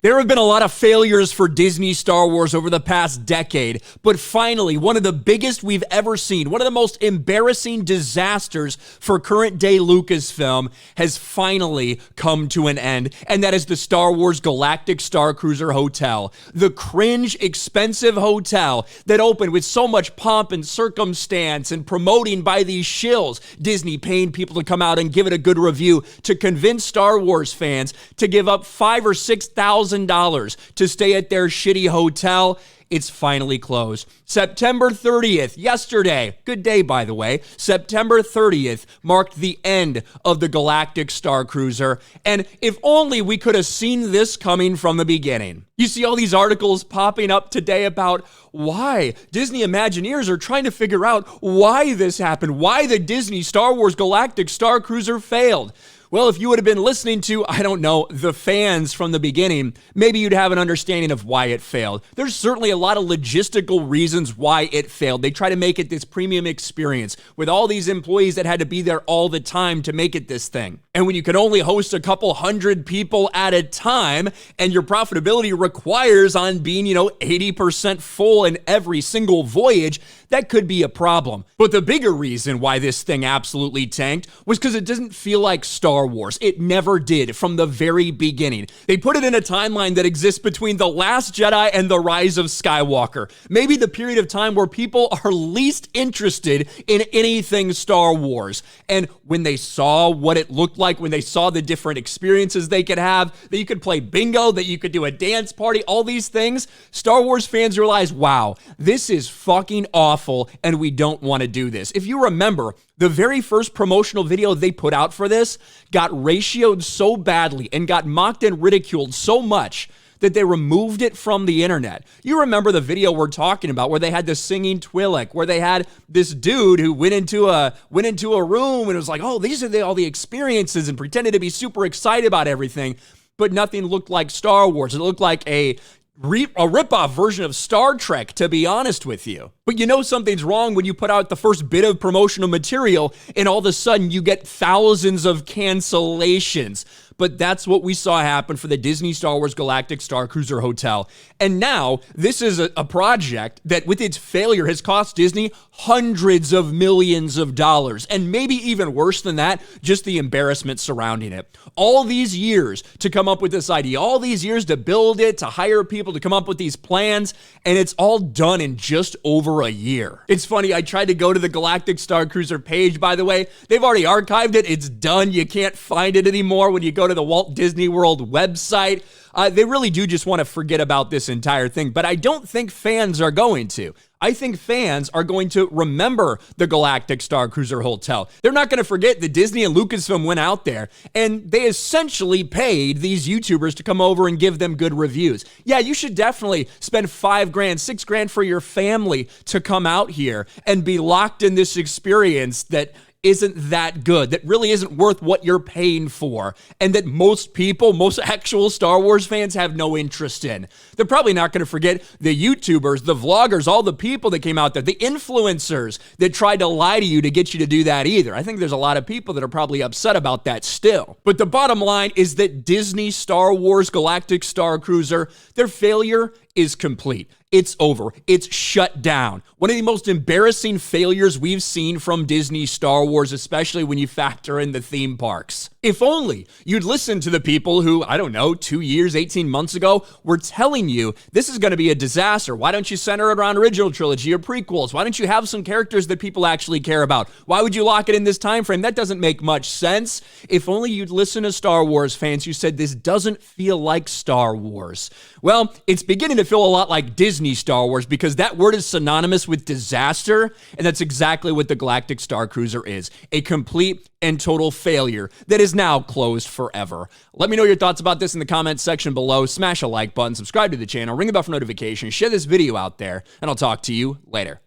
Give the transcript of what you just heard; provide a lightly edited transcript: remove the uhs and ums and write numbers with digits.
There have been a lot of failures for Disney Star Wars over the past decade, but finally, one of the biggest we've ever seen, one of the most embarrassing disasters for current day Lucasfilm has finally come to an end, and that is the Star Wars Galactic Starcruiser Hotel. The cringe, expensive hotel that opened with so much pomp and circumstance and promoting by these shills, Disney paying people to come out and give it a good review to convince Star Wars fans to give up $5,000 or $6,000 to stay at their shitty hotel. It's finally closed. September 30th, yesterday, good day by the way, September 30th marked the end of the Galactic Starcruiser, and if only we could have seen this coming from the beginning. You see all these articles popping up today about why Disney Imagineers are trying to figure out why this happened, why the Disney Star Wars Galactic Starcruiser failed. Well, if you would have been listening to, I don't know, the fans from the beginning, maybe you'd have an understanding of why it failed. There's certainly a lot of logistical reasons why it failed. They try to make it this premium experience with all these employees that had to be there all the time to make it this thing. And when you can only host a couple hundred people at a time and your profitability requires on being, 80% full in every single voyage, that could be a problem. But the bigger reason why this thing absolutely tanked was because it doesn't feel like Star Wars. It never did from the very beginning. They put it in a timeline that exists between The Last Jedi and The Rise of Skywalker. Maybe the period of time where people are least interested in anything Star Wars. And when they saw what it looked like, when they saw the different experiences they could have, that you could play bingo, that you could do a dance party, all these things, Star Wars fans realized, wow, this is fucking awful and we don't want to do this. If you remember, the very first promotional video they put out for this got ratioed so badly and got mocked and ridiculed so much that they removed it from the internet. You remember the video we're talking about where they had the singing Twi'lek, where they had this dude who went into a room and was like, oh, these are all the experiences, and pretended to be super excited about everything, but nothing looked like Star Wars. It looked like a rip-off version of Star Trek, to be honest with you. But you know something's wrong when you put out the first bit of promotional material and all of a sudden you get thousands of cancellations. But that's what we saw happen for the Disney Star Wars Galactic Starcruiser Hotel. And now, this is a project that, with its failure, has cost Disney hundreds of millions of dollars. And maybe even worse than that, just the embarrassment surrounding it. All these years to come up with this idea, all these years to build it, to hire people to come up with these plans, and it's all done in just over a year. It's funny, I tried to go to the Galactic Starcruiser page, by the way. They've already archived it. It's done. You can't find it anymore when you go to the Walt Disney World website. They really do just want to forget about this entire thing, but I don't think fans are going to. I think fans are going to remember the Galactic Starcruiser Hotel. They're not going to forget that Disney and Lucasfilm went out there and they essentially paid these YouTubers to come over and give them good reviews. Yeah, you should definitely spend $5,000, $6,000 for your family to come out here and be locked in this experience that isn't that good, that really isn't worth what you're paying for, and that most people, most actual Star Wars fans have no interest in. They're probably not going to forget the YouTubers, the vloggers, all the people that came out there, the influencers that tried to lie to you to get you to do that either. I think there's a lot of people that are probably upset about that still. But the bottom line is that Disney Star Wars Galactic Starcruiser, their failure is complete. It's over. It's shut down. One of the most embarrassing failures we've seen from Disney Star Wars, especially when you factor in the theme parks. If only you'd listen to the people who, 2 years, 18 months ago, were telling you this is going to be a disaster. Why don't you center it around original trilogy or prequels? Why don't you have some characters that people actually care about? Why would you lock it in this time frame? That doesn't make much sense. If only you'd listen to Star Wars fans who said this doesn't feel like Star Wars. Well, it's beginning to feel a lot like Disney Star Wars because that word is synonymous with disaster, and that's exactly what the Galactic Starcruiser is. A complete and total failure that is now closed forever. Let me know your thoughts about this in the comments section below. Smash a like button, subscribe to the channel, ring the bell for notifications, share this video out there, and I'll talk to you later.